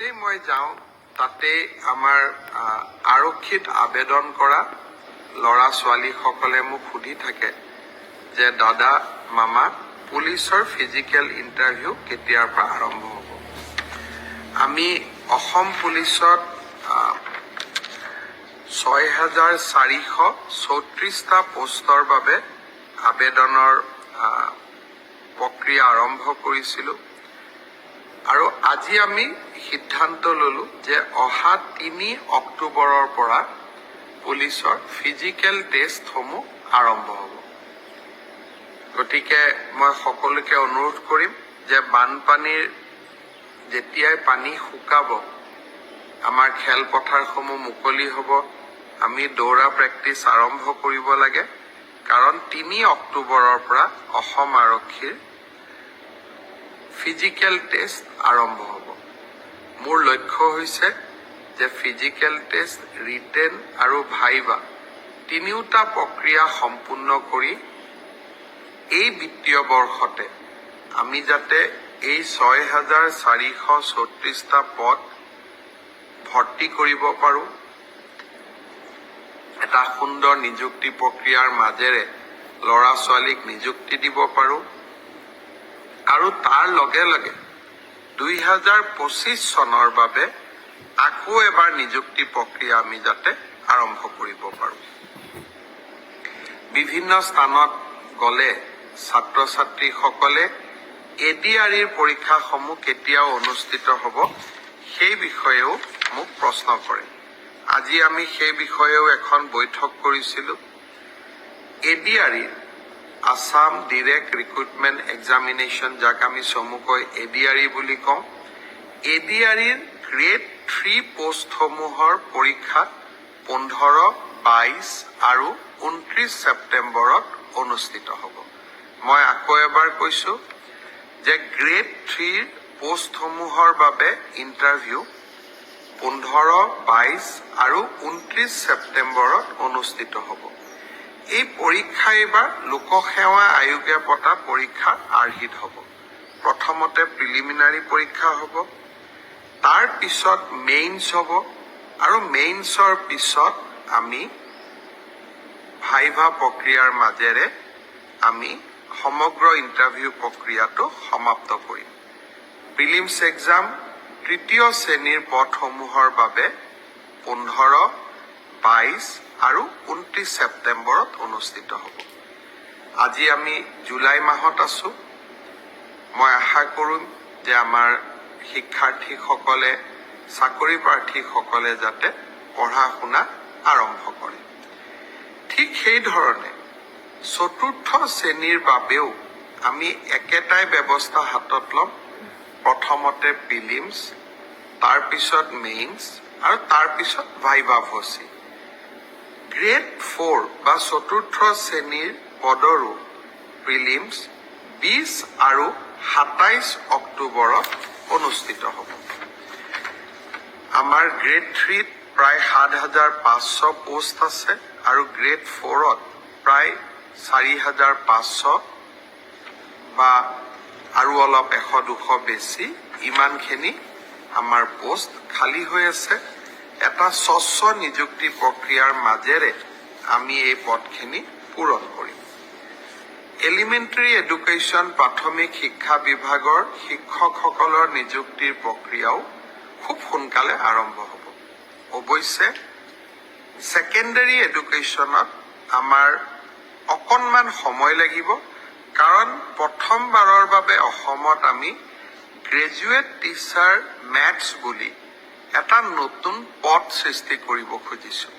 য'তেই মই যাওঁ তাতে আমাৰ আৰক্ষীত আবেদন কৰা ল'ৰা ছোৱালীসকলে মোক সুধি থাকে যে দাদা মামা পুলিচৰ ফিজিকেল ইণ্টাৰভিউ কেতিয়াৰ পৰা আৰম্ভ হ'ব। আমি অসম পুলিচত 6,434টা পোষ্টৰ বাবে আবেদনৰ প্ৰক্ৰিয়া আৰম্ভ কৰিছিলোঁ আৰু আজি আমি সিদ্ধান্ত ললো যে অহা 3 অক্টোবৰৰ পৰা পুলিচৰ ফিজিকেল টেষ্টসমূহ আৰম্ভ হ'ব। গতিকে মই সকলোকে অনুৰোধ কৰিম যে বানপানীৰ যেতিয়াই পানী শুকাব আমাৰ খেলপথাৰসমূহ মুকলি হ'ব, আমি দৌৰা প্ৰেক্টিচ আৰম্ভ কৰিব লাগে, কাৰণ 3 অক্টোবৰৰ পৰা অসম আৰক্ষীৰ ফিজিকেল টেষ্ট আৰম্ভ হ'ব। মোৰ লক্ষ্য হৈছে যে ফিজিকেল টেষ্ট, ৰিটেন আৰু ভাইভা তিনিওটা প্ৰক্ৰিয়া সম্পূৰ্ণ কৰি এই বিত্তীয় বৰ্ষতে আমি যাতে এই 6,434টা পদ ভৰ্তি কৰিব পাৰোঁ, এটা সুন্দৰ নিযুক্তি প্ৰক্ৰিয়াৰ মাজেৰে ল'ৰা ছোৱালীক নিযুক্তি দিব পাৰোঁ আৰু তাৰ লগে লগে 2025 চনৰ বাবে আকৌ এবাৰ নিযুক্তি প্ৰক্ৰিয়া আমি যাতে আৰম্ভ কৰিব পাৰোঁ। বিভিন্ন স্থানত গ'লে ছাত্ৰ ছাত্ৰীসকলে ADREৰ পৰীক্ষাসমূহ কেতিয়া অনুষ্ঠিত হ'ব সেই বিষয়েও মোক প্ৰশ্ন কৰে। আজি আমি সেই বিষয়েও এখন বৈঠক কৰিছিলোঁ। ADRE Assam direct recruitment examination, যাক আমি চমুকৈ ADRE বুলি কওঁ, ADREৰ গ্ৰেড 3 পোষ্টসমূহৰ পৰীক্ষা 15, 22 আৰু 29 ছেপ্টেম্বৰত অনুষ্ঠিত হ'ব। মই আকৌ এবাৰ কৈছোঁ যে গ্ৰেড 3 পোষ্টসমূহৰ বাবে ইণ্টাৰভিউ 15, 22 আৰু 29 ছেপ্টেম্বৰত অনুষ্ঠিত হ'ব। এই পৰীক্ষা এইবাৰ লোকসেৱা আয়োগে পতা পৰীক্ষাৰ আৰ্হিত হ'ব। প্ৰথমতে প্ৰিলিমিনাৰী পৰীক্ষা হ'ব, তাৰ পিছত মেইনছ হ'ব আৰু মেইনছৰ পিছত আমি ভাইভা প্ৰক্ৰিয়াৰ মাজেৰে আমি সমগ্ৰ ইণ্টাৰভিউ প্ৰক্ৰিয়াটো সমাপ্ত কৰিম। প্ৰিলিমছ এক্সাম 3য় শ্ৰেণীৰ পদসমূহৰ বাবে 15, 22 আৰু 29 ছেপ্টেম্বৰত অনুষ্ঠিত হ'ব। আজি আমি জুলাই মাহত আছো। মই আশা কৰিম যে আমাৰ শিক্ষাৰ্থীসকলে, চাকৰি প্ৰাৰ্থীসকলে যাতে পঢ়া শুনা আৰম্ভ কৰে। ঠিক সেইধৰণে 4ৰ্থ শ্ৰেণীৰ বাবেও আমি একেটাই ব্যৱস্থা হাতত ল'ম। প্ৰথমতে প্ৰিলিমছ, তাৰপিছত মেইনছ আৰু তাৰপিছত ভাইভা ভচি। গ্ৰেড 4 বা 4ৰ্থ শ্ৰেণীৰ পদৰো প্ৰিলিমছ 20 আৰু 27 অক্টোবৰত অনুষ্ঠিত হ'ব। আমাৰ গ্ৰেড 3ত প্ৰায় 7,500 পোষ্ট আছে আৰু গ্ৰেড 4ত প্ৰায় 4,500 বা আৰু অলপ 100-200 বেছি, ইমানখিনি আমাৰ পোষ্ট খালী হৈ আছে। এটা স্বচ্ছ নিযুক্তি প্ৰক্ৰিয়াৰ মাজেৰে আমি এই পদখিনি পূৰণ কৰিম। এলিমেণ্টাৰী এডুকেশ্যন, প্ৰাথমিক শিক্ষা বিভাগৰ শিক্ষকসকলৰ নিযুক্তিৰ প্ৰক্ৰিয়াও খুব সোনকালে আৰম্ভ হ'ব। অৱশ্যে ছেকেণ্ডাৰী এডুকেশ্যনত আমাৰ অকণমান সময় লাগিব, কাৰণ প্ৰথমবাৰৰ বাবে অসমত আমি গ্ৰেজুৱেট টিচাৰ মেথছ বুলি এটা নতুন পদ সৃষ্টি কৰিব খুজিছোঁ।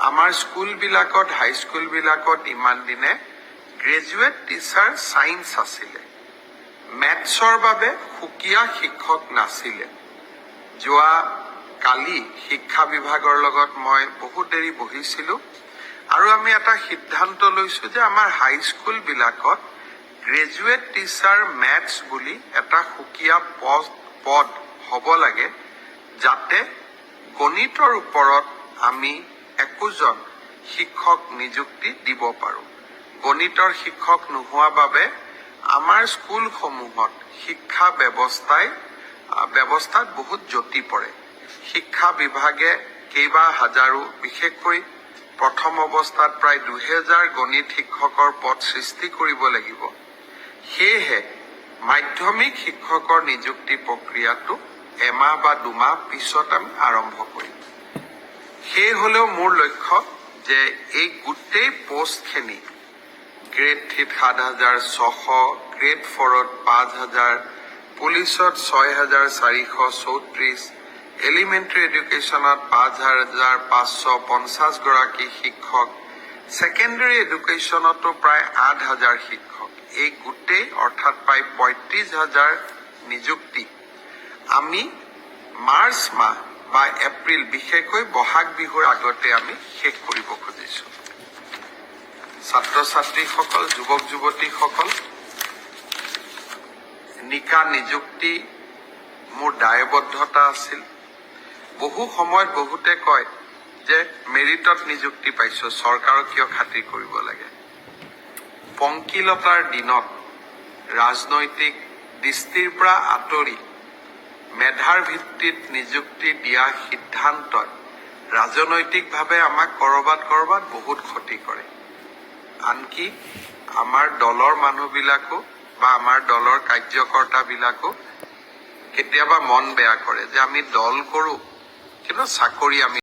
আমাৰ স্কুলবিলাকত, হাইস্কুলবিলাকত ইমান দিনে গ্ৰেজুৱেট টিচাৰ ছায়েন্স আছিলে, মেথছৰ বাবে সুকীয়া শিক্ষক নাছিলে। যোৱা কালি শিক্ষা বিভাগৰ লগত মই বহুত দেৰি বহিছিলোঁ আৰু আমি এটা সিদ্ধান্ত লৈছোঁ যে আমাৰ হাইস্কুলবিলাকত গ্ৰেজুৱেট টিচাৰ মেথছ বুলি এটা সুকীয়া পদ হ'ব লাগে, যাতে গণিতৰ ওপৰত আমি একোজন শিক্ষক নিযুক্তি দিব পাৰোঁ। গণিতৰ শিক্ষক নোহোৱা বাবে আমাৰ স্কুলসমূহত শিক্ষা ব্যৱস্থাই ব্যৱস্থাত বহুত জটি পৰে। শিক্ষা বিভাগে কেইবা হাজাৰো, বিশেষকৈ প্ৰথম অৱস্থাত প্ৰায় 2000 গণিত শিক্ষকৰ পদ সৃষ্টি কৰিব লাগিব। সেয়েহে মাধ্যমিক শিক্ষকৰ নিযুক্তি প্ৰক্ৰিয়াটো এমাহ বা 2 মাহ পিছত আমি আৰম্ভ কৰিম। সেই হলেও মোৰ লক্ষ্য যে এই গোটেই পোষ্টখিনি গ্ৰেড 3 7600, গ্ৰেড 4 5000, পুলিচত 6434, এলিমেণ্টাৰী এডুকেশ্যনত 5550 গৰাকী শিক্ষক, ছেকেণ্ডাৰী এডুকেশ্যনতো প্ৰায় 8000 শিক্ষক, এই গোটেই অৰ্থাৎ প্ৰায় 35000 নিযুক্তি আমি মাৰ্চ মাহ বা এপ্ৰিল, বিশেষকৈ বহাগ বিহুৰ আগতে আমি শেষ কৰিব খুজিছো। ছাত্ৰ ছাত্ৰীসকল, যুৱক যুৱতীসকল, নিকা নিযুক্তি মোৰ দায়বদ্ধতা আছিল। বহু সময়ত বহুতে কয় যে মেৰিটত নিযুক্তি পাইছো, চৰকাৰক কিয় খাতিৰ কৰিব লাগে। পংকিলতাৰ দিনত ৰাজনৈতিক দৃষ্টিৰ পৰা আঁতৰি মেধাৰ ভিত্তিত নিযুক্তি দিয়া সিদ্ধান্তই ৰাজনৈতিকভাৱে আমাক কৰবাত বহুত ক্ষতি কৰে। আনকি আমাৰ দলৰ মানুহবিলাকো বা আমাৰ দলৰ কাৰ্যকৰ্তাবিলাকো কেতিয়াবা মন বেয়া কৰে যে আমি দল কৰো কিন্তু চাকৰি আমি